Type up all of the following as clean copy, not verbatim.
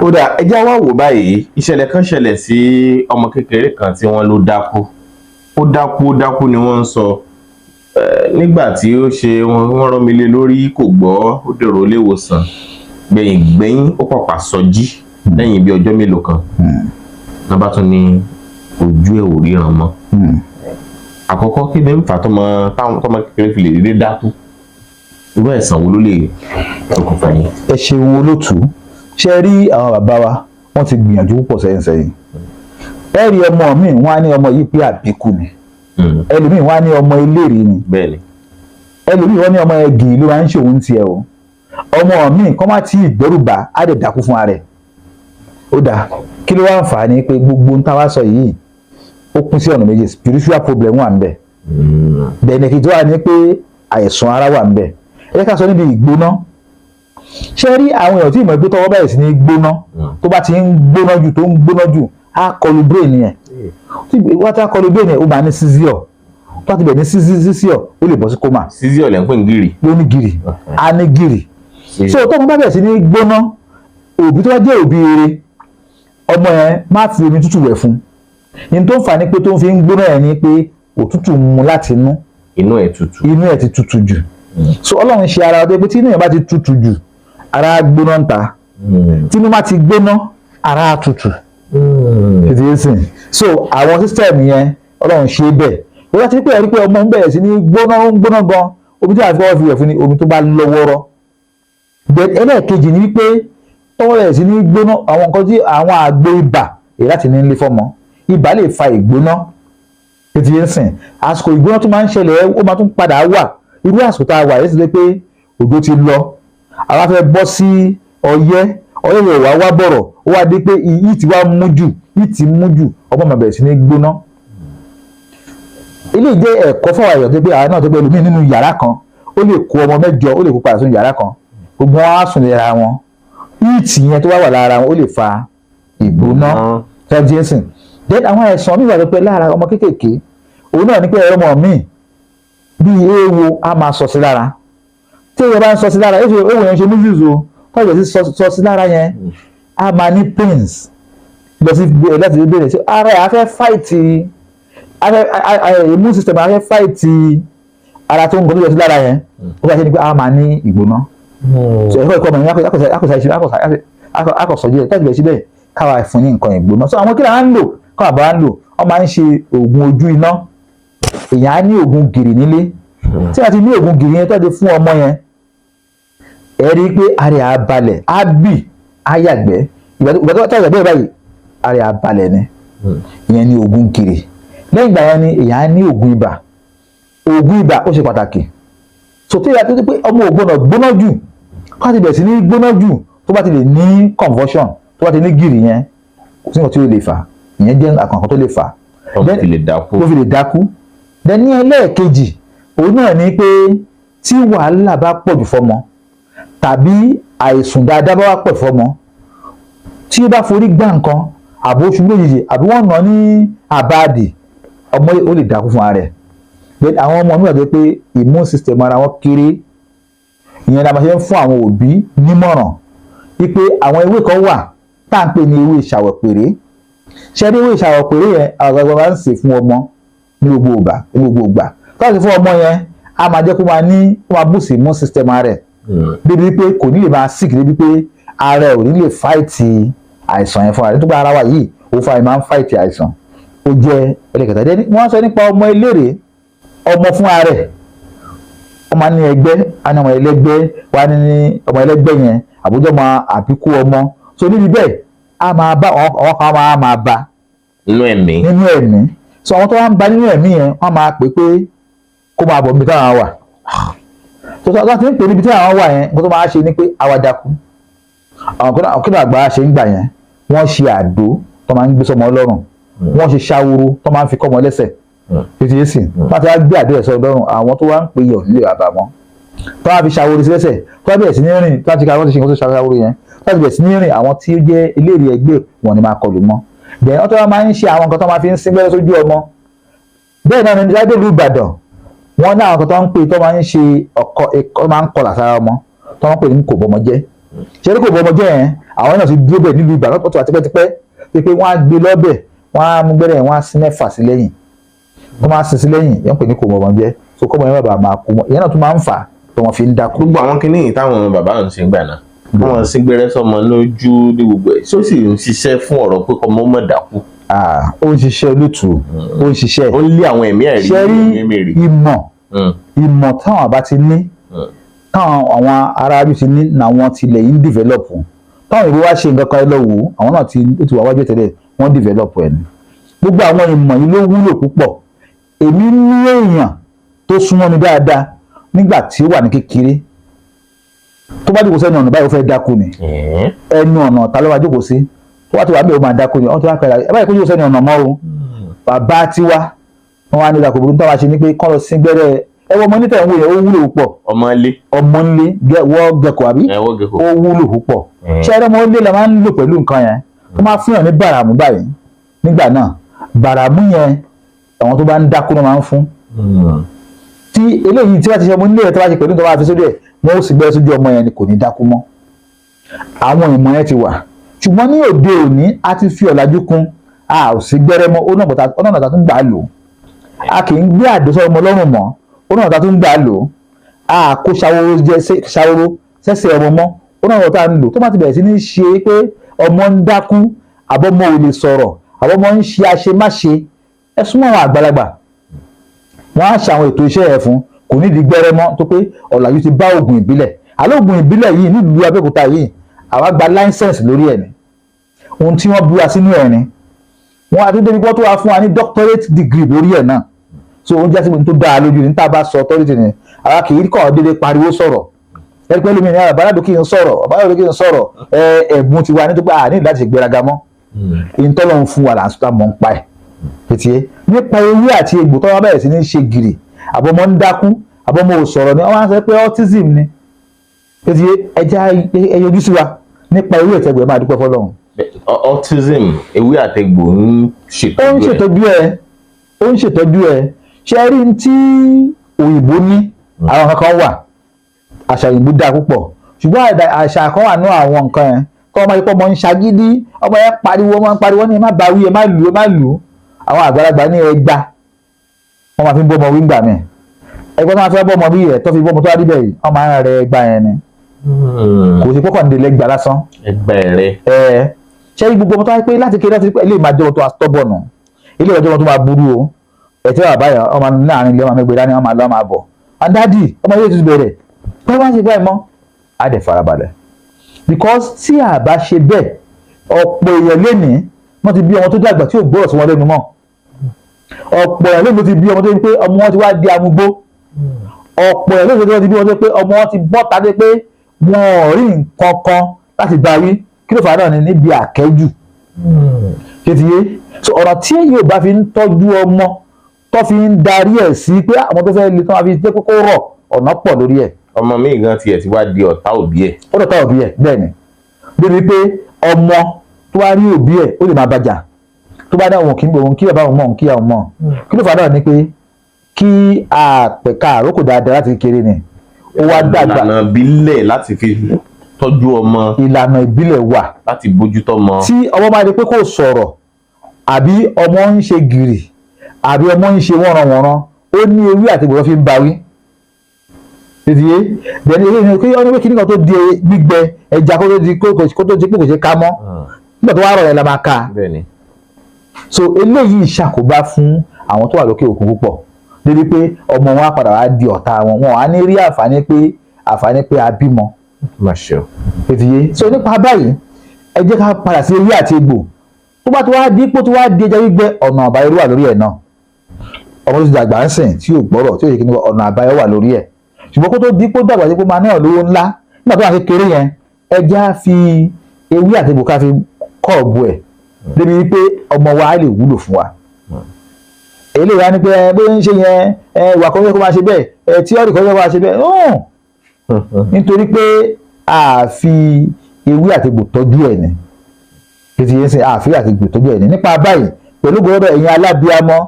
ó dà ẹjẹ́ wá wò báyìí ìṣẹ̀lẹ̀ kan ṣẹlẹ̀ sí ọmọ kékeré kan tí wọ́n ló dákú ó dákú ni wọ́n ń sọ nígbà tí ó ṣe wọ́n rán mi lé lórí kò gbọ́ ó dèrò ilé ìwòsàn gbẹ̀yìn ó pàpà sọjí lẹ́yìn bí ọjọ́ mélòó kan náà bá tún ní ojú ẹ̀ ò ríran mọ́ àkọ́kọ́ kí ni ń fà tọ́mọ kékeré fi lè dédé dákú irú ẹ̀sán wo ló lè ṣokùnfà yẹn. ẹ ṣeun olótùú ṣe rí àwọn bàbá wa wọ́n ti gbìyànjú púpọ̀ sẹ́yìn ẹ rí ọmọ mi wọ́n á ní ọmọ yìí pé àbíkú ni ẹlòmíì wọ́n á ní ọmọ eléèrè ni ẹlòmíì wọ́n ní ọmọ ẹgì ló máa ń ṣòwò tiẹ̀ o ọmọ mi kọ́ má tí ìgbẹ́rùbà á dẹ̀ dákú fún ara ẹ̀ ó dáa kí ló wá ń fà á ní pé gbogbo ń tá wá sọ yìí ó pín sí ọ̀nà méjì spiritual problem wà ń bẹ̀ bẹ̀ẹ̀nẹ̀kì tó wà ní pé àìsàn ara wà ń bẹ̀ ẹ ká sọ níbi ìgbóná ṣe rí àwọn èèyàn tí ìmọ̀ ìgbé tọwọ́ bẹ̀rẹ̀ sí ní gbóná tó bá ti ń gbóná jù tó ń gbóná jù á kọlu brain yẹn tí wọ́n ti á kọlu brain yẹn ó máa ní seizure tó bá ti bẹ̀ ní seizure ó lè bọ́ sí coma. seizure lẹ́ ń pè ní gìrì. ló ní gìrì á ní gìrì so tó bá bẹ̀rẹ̀ sí ní gbóná òbí tó bá jẹ́ òbí rere ọmọ yẹn má fi omi tútù wẹ̀ fún ní tó ń fà ní pé tó ń fi ń gbóná yẹn ni pé òtútù mu láti inú ẹ̀ ti tutù jù so Ọlọ́run ṣe ara ọdẹ pé tí inú yẹn bá ti tutù jù ara gbóná ń ta tí inú bá ti gbóná ara tutù títí ẹsìn so àwọn system yẹn Ọlọ́run ṣe bẹ́ẹ̀ wọ́n láti pé ẹ̀rí pé ọmọ ń bẹ̀rẹ̀ sí ní gbóná gan omi tí a fi wọ́n fi wẹ̀ fún ni omi tó bá lọ́wọ́rọ́ ẹlẹ́ẹ̀kejì ni wípé tọ́wọ́ rẹ̀ sí ní gbóná àwọn nǹkan tí àwọn àgbo ibà èyí láti ní ilé fọ́mọ ibà lè fa ìgbóná títí ẹsìn àsìkò ìgbóná tó máa ń ṣẹlẹ̀ ó máa tún padà wà irú àsìkò tá a wà yìí ti lé pé òjò ti lọ àwa fẹ́ bọ́ sí ọyẹ́ rẹ̀ wá bọ̀rọ̀ ó wá dé pé yìí ti wá mú jù ọmọ máa bẹ̀rẹ̀ sí ní gbóná. ilé jẹ́ ẹ̀kọ́ fún àwọn èèyàn tó pé àwọn náà tó pé ẹlòmíì nínú yàrá kan ó lè kó ọmọ mẹ́jọ ó lè kó padà sínú yàrá kan gbogbo wọn á sùn lára wọn yìí yẹn tó wá wà lára wọn ó lè fa ìgbóná tẹ́jẹ́sìn. then àwọn àìsàn mi wà tó pé lára ọmọ kéékèèké òun náà ní pé ọmọ mi bíi eéwo á máa sọ sí lára tí èèyàn bá ń sọ sí lára eéwo yẹn ṣe measles o tọ́jú sí sọ sí lára yẹn á máa ní pains lọ sí láti bẹ̀rẹ̀ sí ara ẹ̀ á fẹ́ fight immune system á fẹ́ fight ara tó ń gbọ́dọ̀ lọ sí lára yẹn ó bá ṣe ni pé á máa ní ìgbóná so ẹ̀kọ́ ọmọ yẹn akọ̀sọ̀jì ẹ̀ tọ́jú bẹ̀rẹ̀ síbẹ̀ káwa fún ní nǹkan ìgbóná so àwọn kí là ń lò káwa bá ń lò wọ́n máa ń ṣe oògùn ojú iná èèyàn á ní oògùn gìrì nílé tí a ti ní oògùn gìrì yẹn tọ́jú fún ọmọ yẹn ẹ rí i pé ara á balẹ̀ á bì á yàgbẹ́ ìgbà tó yàgbẹ́ báyìí ara á balẹ̀ ni ìyẹn ní oògùn gìrì lẹ́yìn ìgbà yẹn ni èèyàn á ní oògùn ibà ó ṣe pàtàkì so tí ìyá tó ti pé ọmọ ò gbọ́dọ̀ gbóná jù ká ti bẹ̀rẹ̀ sí ní gbóná jù tó bá ti lè ní convulsion tó bá ti ní gìrì yẹn kò sí nǹkan tí ó lè fà ìyẹn jẹ́ àkànkàn tó lè fà tó fi lè dákú. then ní ẹlẹ́ẹ̀kejì òun náà ni pé tí wàhálà bá pọ̀jù fọ́mọ tàbí àìsùn dáadáa bá wà pọ̀ fọ́mọ tí ó bá forí gbá nǹkan àbò oṣù méjèèjì àbí wọ́n nà ní àbáàdì ọmọ ó lè dákú fún ara rẹ̀ then àwọn ọmọ mìíràn tó pé immune system ara wọn kéré ìyẹn la máa ṣe ń fún àwọn òbí nímọ̀ràn wípé àwọn ewé kan wà tá à ń pè ní ewé ìṣàwọ̀pèrè ṣé ní ewé ìṣàwọ̀pèrè yẹn àwọn àgbàgbà máa ń sè fún ọmọ ní gbogbo ìgbà káàkiri fún ọmọ yẹn a máa jẹ́ kó máa boost immune system rẹ̀ débi pé kò ní lè máa sick débi pé ara ẹ̀ ò ní lè fight àìsàn yẹn fúnra rẹ̀ nítorí ara wa yìí ó fa máa ń fight àìsàn ó jẹ́ ẹlẹ́kẹ̀tà dé wọ́n sọ nípa ọmọ eléré ọmọ fúnra rẹ̀ ọmọ ní ẹgbẹ́ àni ọmọ ẹlẹ́gbẹ́ wà ní ọmọ ẹlẹ́gbẹ́ yẹn àbújá ọmọ àbíkú ọmọ so níbi bẹ́ẹ̀ a máa bá àwọn kan máa bá nínú ẹ̀mí so àwọn tó wá ń ba nínú ẹ̀mí yẹn wọ́n máa pè pé kó máa bọ̀ níbi táwọn wà so tó ti ń pè níbi táwọn wà yẹn nǹkan tó máa ṣe ni pé àwa dákú àwọn kí làgbà ṣe ń gbà yẹn wọ́n ṣe àdó tó máa ń gbé sọmọ ọlọ́run wọ́n ṣe ṣàwòrò tó máa ń fi kọ́ ọmọ lẹ́sẹ̀ títí yé sìn láti wá gbé àdó ẹ̀sọ́ ọlọ́run àwọn tó wá ń pè yọ̀ nílé bàbá wọn tó wá fi ṣàwòrò sí lẹ́sẹ̀ tó wá bẹ̀rẹ̀ sí ní rìn láti ká wọ́n ti ṣe nǹkan tó ṣàwòrò yẹn láti bẹ̀rẹ̀ sí ní rìn àwọn tí ó jẹ́ eléèrè ẹgbẹ́ wọn ni máa kọlù mọ́ bẹ́ẹ̀ wọ́n tó wá máa ń ṣe àwọn nǹkan tó máa fi ń sín gbẹ́rẹ́ sójú ọmọ bẹ́ẹ̀ náà ní láìpẹ́ ìlú Ìbàdàn wọ́n ní àwọn kan tó ń pè tó máa ń ṣe ọkọ máa ń kọlà sára ọmọ tó ń pè ní kò bọ́mọ jẹ́ ṣe é kò bọ́ ọmọ jẹ́ yẹn àwọn náà ti dúró bẹ̀ nílùú ìgbà lọ́pọ̀ tó wà tipẹ́tipẹ́ pé wọ́n á gbé lọ́bẹ̀ wọ́n á mú gbẹ́rẹ́ wọ́n á sí mẹ́fà sí lẹ́yìn wọ́n máa sin sí lẹ́yìn yẹn pè ní kò mọ̀ ọmọ jẹ́ so kọ́ ọmọ yẹn bàbá máa kú mọ́ ìyẹn náà tún máa ń fà tó wọ́n fi ń dákú. gbogbo àwọn kinní yìí táwọn bàbá ń ṣe gbà náà wọ́n sì gbẹ́rẹ́ sọmọ lójú ní gbogbo ẹ̀ tó sì ń ṣiṣẹ́ fún ọ̀rọ̀ pé ọmọ mọ̀ dákú. ó ń ṣiṣẹ́ olótùú ó ń ṣiṣẹ́ ó lé àwọn ẹ̀mí ẹ̀rí ṣẹ́rí ìmọ̀ táwọn àbá ti ní táwọn àwọn aráàlú ti ní làwọn tilẹ̀ yìí ń dìvẹ́lọ̀pù táwọn ìwé wá ṣe nǹkan kan lọ́wọ́ àwọn náà ó ti wà wájú tẹ́lẹ̀ wọ́n dìvẹ́lọ̀pù ẹ̀ ní gbogbo àwọn ìmọ̀ yìí ló wúlò púpọ̀ èmi ní èèyàn tó súnmọ́ mi dáadáa nígbà tí ó wà ní kékeré tó bá jókòó sẹ́nu ọ̀nà báyìí ó fẹ́ dákú ni ẹnu ọ̀nà ta ló máa jókòó sí tó bá ti wà bẹ́ẹ̀ ó máa dákú ni ọ̀n tó wá pẹ̀lú ẹ báyìí kó jókòó sẹ́nu ọ̀nà mọ́ o bàbá tiwa wọn wá ní ìdàkọ̀ burúkú táwa ṣe ní pé kọ́ lọ sí gbẹ́rẹ́ ẹwọ́ ọmọ níta ìwé yẹn ó wúlò púpọ̀ ọmọ nlé wọ́ gẹ̀kọ̀ àbí ó wúlò púpọ̀ ṣé ẹrẹ́ ọmọ nlé la máa ń lò pẹ̀lú nǹkan yẹn tó máa fún yàn ní bàràmù báyìí nígbà náà bàràmù yẹn àwọn tó bá ń dákú náà máa ń fún tí eléyìí tí wọ́n ti ṣe ọmọ nílé rẹ̀ tó bá ṣe pẹ̀lú tó bá fi sórí ẹ̀ wọ́n ó sì gbẹ́rẹ́ sójú ọmọ yẹn ni kò ní dákú mọ́ àwọn ìmọ̀ yẹn ti wà ṣùgbọ́n ní òde òní a ti fi ọ̀làjú kún a ò sí gbẹ́rẹ́ mọ́ ọ̀nà ọ̀tá tó ń gbà á lò a kì í gbé àdósọ́ ọmọ lọ́rùn mọ́ ọ̀nà ọ̀tá tó ń gbà á lò a kó ṣàwòrò sẹ́sẹ̀ ọmọ mọ́ ọ̀nà ọ̀tá ń lò tó bá ti bẹ̀rẹ̀ sí ní ṣe pé ọmọ ń dákú àbọ̀mọ ò lè sọ̀rọ̀ àbọ̀mọ ń ṣe àṣemáṣe ẹ súnmọ́ àwọn àgbàlagbà wọ́n á ṣe àwọn ètò iṣẹ́ ẹ̀ fún kò ní di gbẹ́rẹ́ mọ́ tó pé ọ̀làjú ti bá oògùn ìbílẹ̀ àlọ́ oògùn ìbílẹ̀ yìí nílùú Abẹ́òkúta yìí àwa gba láísẹ̀nsì lórí ẹ̀ ni ohun tí wọ́n búra sínú ẹ̀ ni wọ́n á tún débi pọ́ tó wá fún wa ní doctorate degree lórí ẹ̀ náà so oúnjẹ àti tó dáa lójú ní tá a bá sọ authority ni àwa kì í kọ́ dédé pariwo sọ̀rọ̀ ẹ pẹ́ lómi ní àbáládò kí n sọ̀rọ̀ ẹ̀bùn tiwa ní tó pé àní láti ṣègbéraga mọ́ ìtọ́lọ́ ń fún wa là ń sọ́ta mọ́ ń pa ẹ̀ pété nípa ewé àti egbò tó wá bẹ̀rẹ̀ sí ní ṣe gìrì àbọ̀mọ́ ń dákú àbọ̀mọ́ ò sọ̀rọ̀ ni wọ́n máa ń sọ pé autism ni pété ẹja ẹyọjú sí wa nípa ewé àtẹgbò ẹ máa dúpẹ́ fọlọ́run. autism ewé àtẹgbò ń ṣètọ́jú ẹ̀. ó ń ṣètọ́jú ẹ̀ ṣe rí ní tí òyìnbó ní àwọn kankan wà àṣà òyìnbó dáa púpọ̀ ṣùgbọ́n àṣà kan wà ní àwọn nǹkan yẹn kọ́ ọmọ ipò ọmọ ń ṣagídí ọmọ yẹn pariwo ní ẹ má báwí ẹ má lù ú àwọn àgbàlagbà ní ẹgbà wọn máa fi ń bọ́ ọmọ wíńgbà mi ẹgbẹ́ tó máa fẹ́ bọ́ ọmọ bí ẹ̀ tó fi bọ́ ọmọ tó wá díbẹ̀ yìí wọ́n máa ń rẹ ẹgbà yẹn ni kò sí pọ́kàn nílẹ̀ ẹgbà lásán. ẹgbà rẹ. ṣé gbogbo ọmọ tó wá pé láti kéré láti pé ilé ìmájọ́ ọmọ tó wá stọ́bọ̀nù ilé ìwájú ọmọ tó máa burú o ẹ̀tí wà báyọ̀ ọmọ láàrin ilé ọmọ mẹ́gbẹ̀ẹ́ dání ọmọ àlọ́ máa bọ̀ adádì ọmọ ilé tuntun bẹ̀rẹ̀ pé wọ́n ṣe báyìí mọ́ á dẹ̀ farabalẹ̀ because tí a bá ṣe bẹ́ẹ̀ ọ̀pọ̀ èèyàn lénìí wọ́n ti bí ọmọ tó dàgbà tí ò gbọ́rọ̀ sí wọn lẹ́nu mọ́ ọ̀pọ̀ èèyàn lónìí ti bí ọmọ tó ń pé ọmọ wọn ti wá di amúgbó ọ̀pọ̀ èèyàn lónìí ti bí ọmọ tó ń pé ọmọ wọn ti bọ́ ta dé pé wọn ò rí nǹkan kan láti darí kí ló fà á náà ni níbi àkẹ́jù kétíyé so ọ̀rọ̀ tí yóò bá fi ń tọ́jú ọmọ tó fi ń darí ẹ̀ sí pé àwọn tó fẹ́ le tó máa fi jẹ́ kókó rọ̀ ọ̀nà pọ̀ lórí ẹ̀. ọmọ mi gan tiẹ̀ ti wá di ọ̀tá òbí ẹ̀. ó dọ̀tá òbí ẹ̀ bẹ́ẹ̀ ni débi pé ọmọ tó wá rí òbí ẹ̀ ó lè máa bàjà tó bá dá òun kí bàbá òun mọ̀ òun kí àwọn mọ̀ kí ló fà náà ni pé kí àpẹ̀ka àrókò dáadáa láti kékeré ni ó wá dàgbà. ìlànà ìbílẹ̀ láti fi tọ́jú ọmọ. ìlànà ìbílẹ̀ wà. láti bójútó ọmọ. tí ọmọ bá di pé kò sọ̀rọ̀ àbí ọmọ ń ṣe gìrì àbí ọmọ ń ṣe wọ́nranwọ̀nran ó ní ewé àti ìgbọ̀rọ̀ fi ń bawí. tètè bẹ́ẹ̀ni eré ni kí ọ́nà kí nìkan tó di gbígbẹ ẹja kó tó di pé kò ṣe ká mọ́ nígbà tó wá rọ̀ ẹ̀ la máa ká. so eléyìí ṣàkóbá fún àwọn tó wà lókè òkun púpọ̀ débi pé ọmọ wọn á padà wá di ọ̀tá wọn á ní rí àǹfààní pé a bímọ. tètè so nípa báyìí ẹ jẹ́ ká padà sí ewé àti egbò tó bá ti wá dípò tó wá di ẹja gbígbẹ ọ̀nà àbáyọ wà lórí ẹ̀ náà ọmọ tó ti dàgbà ń sìn tí ò gbọ́rọ̀ tí ò yẹ kí ni ọ̀nà àbáyọ wà lórí ẹ̀ ṣùgbọ́n kó tó dípò dàgbà dípò máa náà lówó ńlá nígbà tó wà kékeré yẹn ẹja fi ewé àti egbò ká fi kọ́ ọ̀bù ẹ̀ débi wípé ọmọ wa lè wúlò fún wa eléyìí wá ní pé bó ń ṣe yẹn ìwà kan yẹ kó máa ṣe bẹ́ẹ̀ tíọ́rì kan yẹ kó máa ṣe bẹ́ẹ̀ nítorí pé a fi ewé àti egbò tọ́jú ẹ̀ ni kìtì yẹn sìn àfi àti egbò tọ́jú ẹ̀ ni nípa báyìí pẹ̀lú gbọ́dọ̀ ẹ̀yin alábíamọ́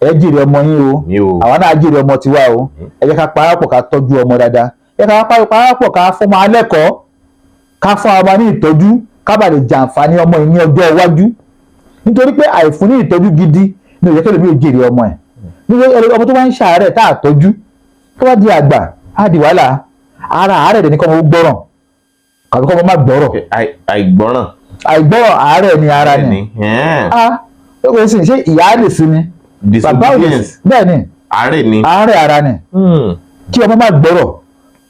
ẹ jèrè ọmọ yín o àwọn náà jèrè ọmọ tiwa o ẹ jẹ́ ká parapọ̀ ká tọ́jú ọmọ dáadáa ẹ ká parapọ̀ ká fọmọ alẹ́kọ̀ọ́ ká fún ọmọ ní ìtọ́jú ká bàa lè jàǹfààní ọmọ yìí ní ọjọ́ iwájú nítorí pé àìfún ní ìtọ́jú gidi ní òye kẹlẹ́ bí ó jèrè ọmọ ẹ̀ nítorí ọmọ tó bá ń ṣàárẹ̀ tá a tọ́jú tó bá di àgbà á di wàhálà ara àárẹ̀ dẹ̀ ní kọ́ ọmọ gbọ́ràn kàbí kọ́ ọmọ má gbọ́rọ̀. àìgbọ́ràn àárẹ̀ ni ara ni ó kò sí ṣé ìyá lè sinmi bàbá ò lè bẹ́ẹ̀ ni àárẹ̀ ara ni kí ọmọ má gbọ́rọ̀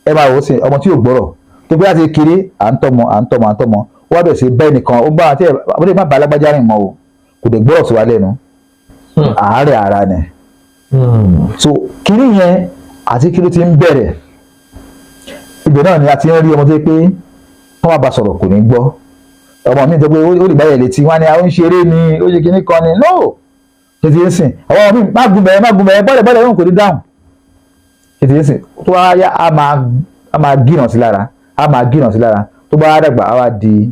ẹ máa wò ó sí ọmọ tí yóò gbọ́rọ̀ tó bí láti kiri à ń tọ́mọ wọ́n bẹ̀ sí bẹ́ẹ̀ nìkan ó bá àti àbúrò má bàa alágbájá rìn mọ́ o kò dé gbọ́rọ̀ sí wa lẹ́nu àárẹ̀ ara ni so kiri yẹn àti kiri ti ń bẹ̀rẹ̀ ibẹ̀ náà ni a ti ń rí ọmọ tó yẹ pé wọ́n má ba sọ̀rọ̀ kò ní gbọ́ ọmọ mi tó pé ó lè báyẹ̀ létí wọn ni àwọn ń ṣeré ni ó ṣe kíní kan ni no tètè ń sìn àwọn ọmọ mi má gùn bẹ̀rẹ̀ bọ́lẹ̀ yóò kò ní dáhùn tètè ń sìn tó wá yá a máa gíràn sí lára tó bá dàgbà á wá di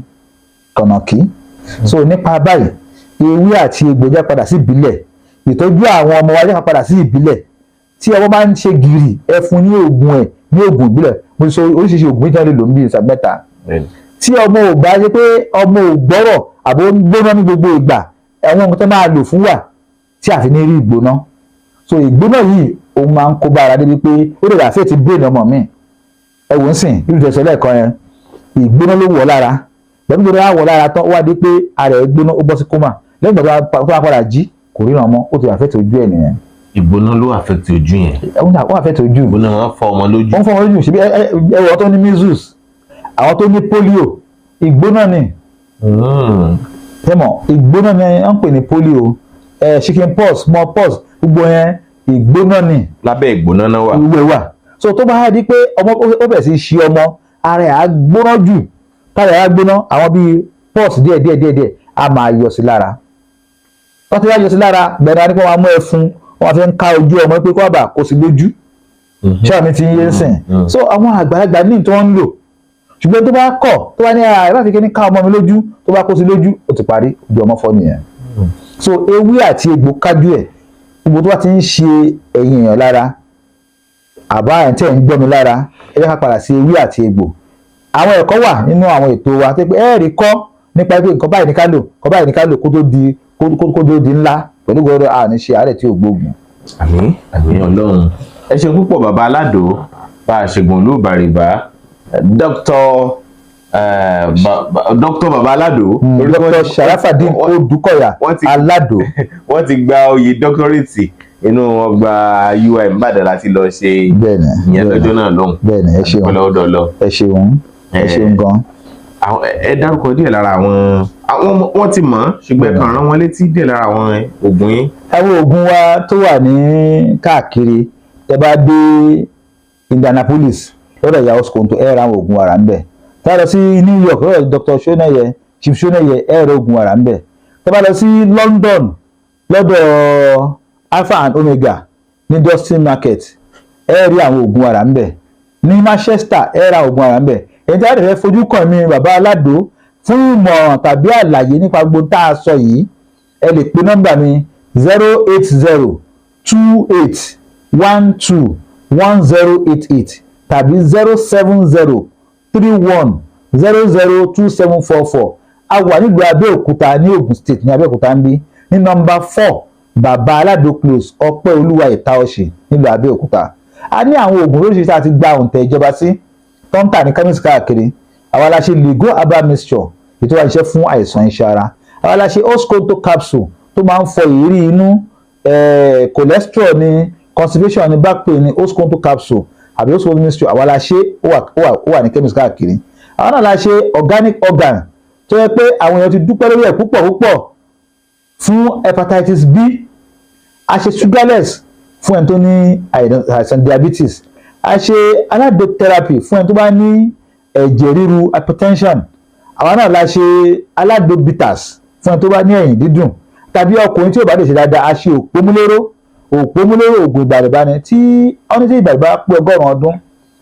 kànáàkì so nípa báyìí ewé àti egbò jẹ́ padà sí ìbílẹ̀ ìtọ́jú àwọn ọmọ wa jẹ́ padà sí ìbílẹ̀ tí ọmọ máa ń ṣe gírì ẹ fún ní oògùn ìbílẹ̀ mo sọ oríṣiríṣi oògùn ìtàn lè lò ń bí ìsà mẹ́ta tí ọmọ ò bá ṣe pé ọmọ ò gbọ́rọ̀ àbò ń gbóná ní gbogbo ìgbà àwọn ohun tó máa lò fún wà tí àfi ní rí ìgbóná so ìgbóná yìí òun máa ń kó bá ara débi pé ó lè ràfẹ́ ti brain ọmọ mi ẹ wò ń sìn irú ìtẹ̀sẹ̀ lẹ́ẹ̀kan yẹn ìgbóná ló wọ̀ lára lẹ́yìn tó bá wọ̀ lára tán ó wá dé pé ara ẹ̀ gbóná ó bọ́ sí kómà lẹ́yìn tó bá padà jí kò ríran mọ́ ó ti ràfẹ́ ti ojú ẹ̀ nìyẹn. ìgbóná ló affect ojú yẹn. ó affect ojú. ìgbóná wọn fọ ọmọ lójú. wọ́n fọ ọmọ lójú ṣebí ẹwọ tó ní measles àwọn tó ní polio ìgbóná ni. tẹ́mọ̀ ìgbóná ni wọ́n ń pè ní polio chicken pox small pox gbogbo yẹn ìgbóná ni. lábẹ́ ìgbóná náà wà. ìwé wà so tó bá di pé ọmọ ó bẹ̀rẹ̀ sí í ṣe ọmọ ara ẹ̀ á gbóná jù tára ẹ̀ á gbóná àwọn bíi pox díẹ̀ á máa yọ sí lára wọ́n ti wá yọ sí lára bẹ̀rẹ̀ wá ní kí wọ́n máa mú ẹfun wọ́n fi ń ká ojú ọmọ pé kó àbà kó sí lójú ṣáà mi ti ń yé sìn so àwọn àgbàlagbà ní tí wọ́n ń lò ṣùgbọ́n tó bá kọ̀ tó bá ní ara ẹ̀ bá fi kíní ká ọmọ mi lójú tó bá kó sí lójú ó ti parí ojú ọmọ fọ́ nìyẹn so ewé àti egbò kájú ẹ̀ gbogbo tó bá ti ń ṣe ẹ̀yìn èèyàn lára àbá ẹ̀ tẹ̀ ń gbọ́ mi lára ẹ jẹ́ ká padà sí ewé àti egbò àwọn ẹ̀kọ́ wà nínú àwọn ètò wa tó pé ẹ̀ẹ́rì kọ́ nípa pé nǹkan báyìí ní ká lò kó tó di ńlá pẹ̀lú gbọ́dọ̀ àní ṣe àárẹ̀ tí ò gbóògùn. àmín Ọlọ́run ẹ ṣe púpọ̀ bàbá aládò bá a ṣègùn olúbàrìbá dr bàbá aládò. dr Sharafadeen Odùkọ̀yà aládò. wọ́n ti gba oyè dọ́kítọ́rẹ́tì inú ọgbà UI Ìbàdàn láti lọ ṣe ìyẹn lọ́jọ́ náà lọ́hùn. bẹ́ẹ̀ni ẹ ṣeun ẹ ṣeun gan. ẹ dárúkọ díẹ̀ lára àwọn wọ́n ti mọ̀ ṣùgbọ́n ẹ kàn rán wọn létí díẹ̀ lára àwọn oògùn yín. àwọn oògùn wa tó wà ní káàkiri tẹ́ bá dé Indianapolis lọ́dọ̀ ìyá oskonto ẹ ra àwọn oògùn ara ń bẹ̀ tẹ́ bá lọ sí New York lọ́dọ̀ Dr. Shoneye Chief Shoneye ẹ ra oògùn ara ń bẹ̀ tẹ́ bá lọ sí London lọ́dọ̀ Alpha and Omega ní Dustin Market ẹ rí àwọn oògùn ara ń bẹ̀ ní Manchester ẹ ra oògùn ara ń bẹ̀ èyí tí a lè fẹ́ fojú kàn mí bàbá aládò fún ìmọ̀ràn tàbí àlàyé nípa gbogbo tá a sọ yìí ẹ lè pe nọ́mbà mi 08028121088 tàbí 07031002744 a wà nílùú Abẹ́òkúta ní Ògùn State ní Abẹ́òkúta ń bí ní nọ́mbà 4 bàbá aládò close ọpẹ́ olúwa ìtaọ̀ṣì nílùú Abẹ́òkúta a ní àwọn oògùn lóríṣiríṣi àti gba òǹtẹ̀ ìjọba sí tọ́ńtà ní chemist káàkiri àwa la ṣe Lego herbal mixture ètò àṣẹ fún àìsàn iṣan ara àwa la ṣe oscoto capsule tó máa ń fọ ìrírí inú cholesterol ní constipation ní back pain ní oscoto capsule àbí oscoto mixture àwa la ṣe ó wà ní chemist káàkiri àwa náà la ṣe organic organ tó yẹ pé àwọn èèyàn ti dúpẹ́ lórí ẹ̀ púpọ̀ fún hepatitis B a ṣe sugarless fún ẹni tó ní àìsàn diabetes a ṣe aládò therapy fún ẹni tó bá ní ẹ̀jẹ̀ ríru hypertension àwa náà la ṣe aládò bitters fún ẹni tó bá ní ẹ̀yìn dídùn tàbí ọkùnrin tí ò bá lè ṣe dáadáa a ṣe òpómúléró oògùn ìgbàlódé ni tí ọ́nà tí ìgbàlódé pé 100 ọdún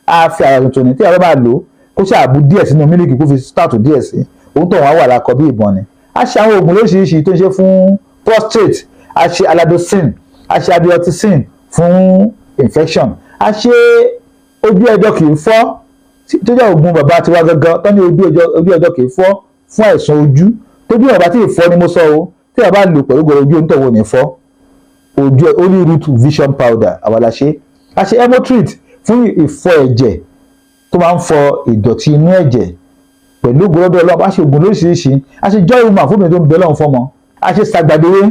a fi àyà tuntun ní tí àwọn bá lò kó ṣàbù díẹ̀ sínú mílíkì kó fi start díẹ̀ sí òun tó wọn wà lákọ bí ìbọn ni a ṣe àwọn oògùn lóríṣiríṣi tó ń ṣe fún prostate a ṣe aladosin a ṣe abioticin fún infection a ṣe ojú ẹ̀dọ̀ kì í fọ́ tó jẹ́ oògùn bàbá tiwa gangan tó ní ojú ọjọ́ kì í fọ́ fún àìsàn ojú tójú ọ̀bá tí ì fọ́ ni mo sọ o tí a bá lò pẹ̀lú gbọ́dọ̀ ojú onítọ̀wọ́ ní fọ́ ojú only root vision powder àwa la ṣe a ṣe hemotrit fún ìfọ̀ ẹ̀jẹ̀ tó máa ń fọ ìdọ̀tí inú ẹ̀jẹ̀ pẹ̀lú gbọ́dọ̀ ọlọ́pàá a ṣe oògùn lóríṣiríṣi a ṣe joy woman fún obìnrin tó ń bẹ lọ́hùn fọ́mọ a ṣe sàgbàdéwé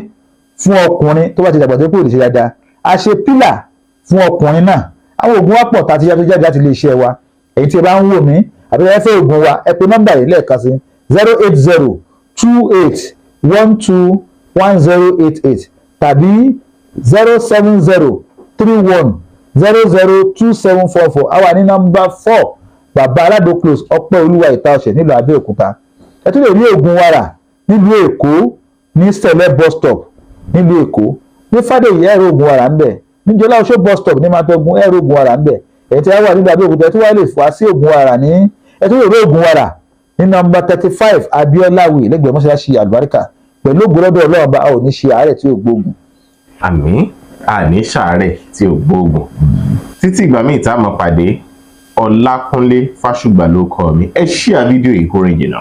fún ọkùnrin tó bá ti dàgbà tó kò lè ṣe dáadáa a ṣe pílà fún ọkùnrin náà àwọn oògùn wa pọ̀ tá a ti jáde láti ilé iṣẹ́ wa èyí tí ẹ bá ń wò mí àbí ẹ fẹ́ oògùn wa ẹ pe nọ́mbà yìí lẹ́ẹ̀kan sí 08028121088 tàbí 07031002744 a wà ní nọ́mbà 4 bàbá aládò close ọpẹ́ olúwa ìta ọ̀sẹ̀ nílùú abẹ́òkúta ẹ tún lè rí oògùn wa rà nílùú èkó ní sẹ̀lẹ̀ bus stop nílùú èkó ní fàdéyí ẹ̀rọ oògùn wa rà ń bẹ̀ níjọlá oṣó bus stop ní màtọ́gun ẹ̀rọ oògùn wa rà ń bẹ̀ èyí tí a wà nílùú abẹ́òkúta ẹ tún wá lè fà sí oògùn wa rà ní ẹ tún lè rí oògùn wa rà ní nọ́mbà 35 abiola way lẹ́gbẹ̀ẹ́ mọ́ṣáláṣí àlùbáríkà pẹ̀lú ògbólọ́dọ̀ ọlọ́run bá a ò ní ṣe àárẹ̀ tí ò gbóògùn. àmín àní ṣàárẹ̀ tí ò gbóògùn títí ìgbà míì tá a mọ̀ pàdé Ọlákúnlé Fásùgbà ló kọ mi ẹ ṣíà fídíò yìí kó rìn jìnnà.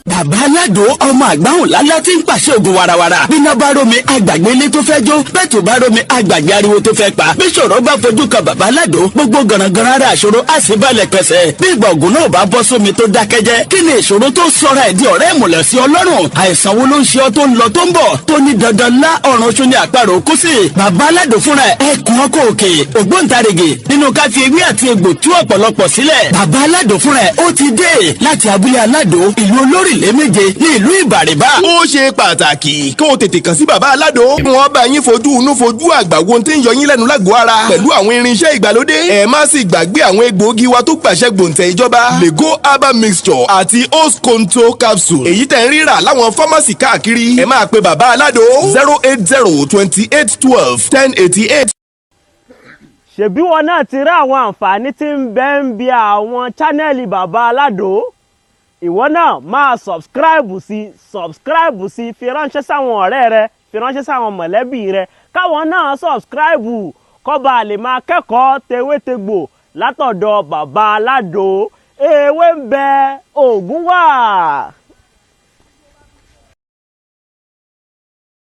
Bàbá Aládò ọmọ àgbáhùn lálá tí ń pàṣẹ ògùn warawara. Bíná bá rómi àgbàgbé ilé tó fẹ́ jó. Bẹ́ẹ̀ tó bá rómi àgbàgbé ariwo tó fẹ́ pa. Bí ṣòro bá fojú kan Bàbá Aládò, gbogbo gànàgànà ara àṣòro á sì balẹ̀ pẹ̀sẹ̀. Bí ìgbà ògùn náà bá bọ́ sómi tó dákẹ́jẹ́. Kí ni ìṣòro tó sọra ẹ̀ di ọ̀rẹ́ ìmùlẹ̀ sí Ọlọ́run? Àìsàn wo ló ń ṣe ọ tó ń lọ tó ń bọ̀? Tó ní dandan lá ọ̀run oṣù ní àparò kú sí. Bàbá Aládò fúnra ẹ̀ kún ọkọ̀ òkè. Ògbóǹtarìgì nínú ká fi ewé àti egbò tú ọ̀pọ̀lọpọ̀ sílẹ̀. Bàbá Aládò fúnra ẹ̀ ó ti dé láti abúlé Aládò ìlú olórí méje ní ìlú ìbàrìbà. ó ṣe pàtàkì kí o tètè kàn sí bàbá Aládò. kí wọ́n bá yín fojú inú fojú àgbà wo tí ń yọ yín lẹ́nu lágọ̀ọ́ ara. pẹ̀lú àwọn irinṣẹ́ ìgbàlódé. ẹ má sì gbàgbé àwọn egbòogi wa tó gbàṣẹ gbòǹtẹ̀ ìjọba. Lego herbal mixture àti Osconto capsule. èyí tẹ̀ ń rírà láwọn fámásì káàkiri. ẹ máa pe bàbá Aládò 08028121088. ṣebí wọn náà ti rí àwọn àǹfààní tí ń bẹ ń bi àwọn chánẹ́ẹ̀lì bàbá Aládò. ìwọ náà máa subscribe sí fi ránṣẹ́ sáwọn ọ̀rẹ́ rẹ fi ránṣẹ́ sáwọn mọ̀lẹ́bí rẹ káwọn náà subscribe kó bá lè máa kẹ́kọ̀ọ́ tewétegbò látọ̀dọ̀ bàbá Aládò ewé ń bẹ ògùn wà.